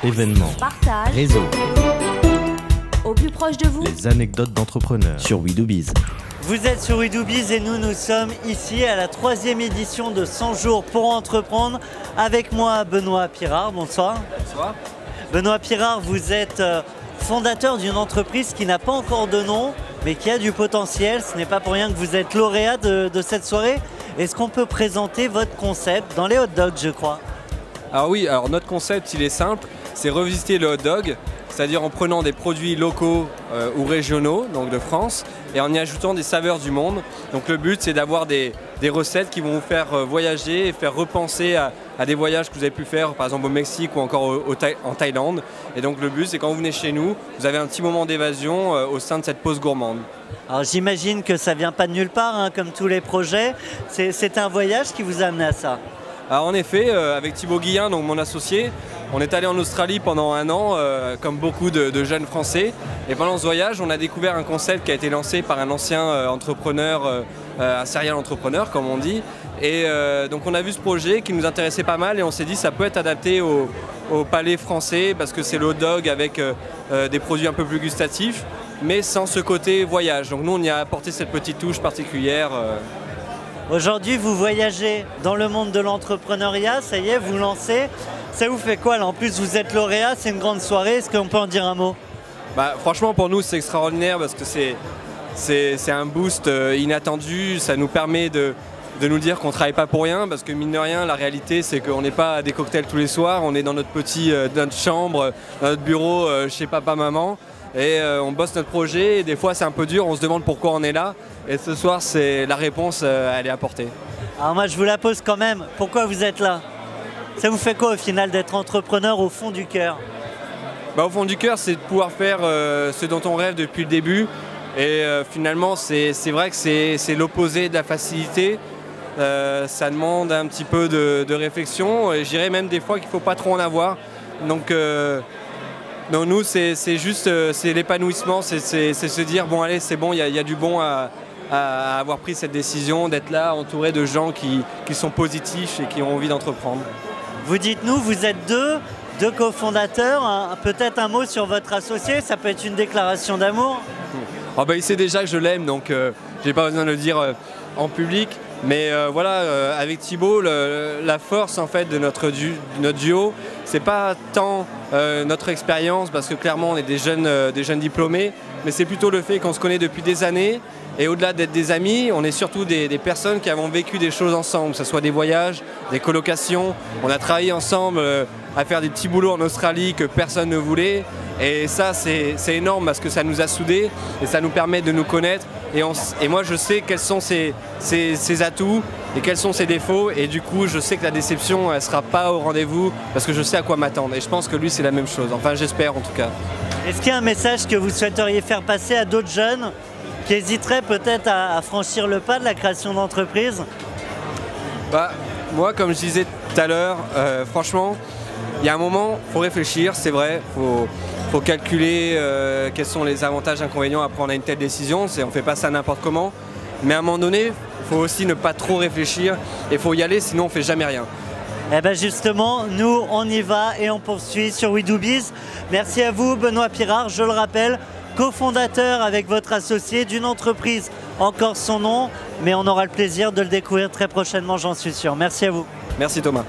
événements, partage, réseaux, au plus proche de vous. les anecdotes d'entrepreneurs sur We Do Biz. Vous êtes sur We Do Biz et nous sommes ici à la 3e édition de 100 jours pour entreprendre. Avec moi, Benoît Pirard. Bonsoir. Bonsoir. Benoît Pirard, vous êtes fondateur d'une entreprise qui n'a pas encore de nom, mais qui a du potentiel. Ce n'est pas pour rien que vous êtes lauréat de cette soirée. Est-ce qu'on peut présenter votre concept dans les hot dogs, je crois? Alors oui, notre concept, il est simple, c'est revisiter le hot dog, c'est-à-dire en prenant des produits locaux ou régionaux, donc de France, et en y ajoutant des saveurs du monde. Donc le but, c'est d'avoir des recettes qui vont vous faire voyager et faire repenser à des voyages que vous avez pu faire, par exemple au Mexique ou encore en Thaïlande. Et donc le but, c'est quand vous venez chez nous, vous avez un petit moment d'évasion au sein de cette pause gourmande. Alors j'imagine que ça vient pas de nulle part, hein, comme tous les projets. C'est un voyage qui vous a amené à ça. Alors en effet, avec Thibaut Guillain, donc mon associé, on est allé en Australie pendant un an, comme beaucoup de jeunes Français. Et pendant ce voyage, on a découvert un concept qui a été lancé par un ancien entrepreneur, un serial entrepreneur comme on dit. Et donc on a vu ce projet qui nous intéressait pas mal et on s'est dit ça peut être adapté au palais français parce que c'est le hot dog avec des produits un peu plus gustatifs, mais sans ce côté voyage. Donc nous on y a apporté cette petite touche particulière. Aujourd'hui, vous voyagez dans le monde de l'entrepreneuriat, ça y est, vous lancez. Ça vous fait quoi là? En plus, vous êtes lauréat, c'est une grande soirée. Est-ce qu'on peut en dire un mot? Franchement, pour nous, c'est extraordinaire parce que c'est un boost inattendu. Ça nous permet de nous dire qu'on ne travaille pas pour rien parce que mine de rien, la réalité, c'est qu'on n'est pas à des cocktails tous les soirs. On est dans notre notre chambre, dans notre bureau, chez papa, maman. Et on bosse notre projet et des fois c'est un peu dur, on se demande pourquoi on est là. Et ce soir, la réponse, elle est apportée. Alors moi, je vous la pose quand même. Pourquoi vous êtes là? Ça vous fait quoi au final d'être entrepreneur au fond du cœur? Au fond du cœur, c'est de pouvoir faire ce dont on rêve depuis le début. Et finalement, c'est vrai que c'est l'opposé de la facilité. Ça demande un petit peu de réflexion. Et je dirais même des fois qu'il ne faut pas trop en avoir. Donc nous, c'est juste l'épanouissement, c'est se dire bon allez, c'est bon, il y a du bon à avoir pris cette décision, d'être là entouré de gens qui sont positifs et qui ont envie d'entreprendre. Vous dites-nous, vous êtes deux cofondateurs, peut-être un mot sur votre associé, ça peut être une déclaration d'amour. Il sait déjà que je l'aime, donc j'ai pas besoin de le dire en public. Mais voilà, avec Thibaut, la force en fait de notre duo, c'est pas tant notre expérience, parce que clairement on est des jeunes diplômés, mais c'est plutôt le fait qu'on se connaît depuis des années. Et au-delà d'être des amis, on est surtout des personnes qui avons vécu des choses ensemble, que ce soit des voyages, des colocations. On a travaillé ensemble à faire des petits boulots en Australie que personne ne voulait. Et ça, c'est énorme parce que ça nous a soudés et ça nous permet de nous connaître. Et moi, je sais quels sont ses atouts et quels sont ses défauts. Et du coup, je sais que la déception, elle ne sera pas au rendez-vous parce que je sais à quoi m'attendre. Et je pense que lui, c'est la même chose. Enfin, j'espère en tout cas. Est-ce qu'il y a un message que vous souhaiteriez faire passer à d'autres jeunes qui hésiteraient peut-être à franchir le pas de la création d'entreprise? Moi, comme je disais tout à l'heure, franchement, il y a un moment, il faut réfléchir, c'est vrai, faut calculer quels sont les avantages et inconvénients à prendre à une telle décision. On ne fait pas ça n'importe comment. Mais à un moment donné, il faut aussi ne pas trop réfléchir et il faut y aller, sinon on ne fait jamais rien. Eh bien justement, nous on y va et on poursuit sur We Do Biz. Merci à vous Benoît Pirard, je le rappelle, cofondateur avec votre associé d'une entreprise, encore son nom, mais on aura le plaisir de le découvrir très prochainement, j'en suis sûr. Merci à vous. Merci Thomas.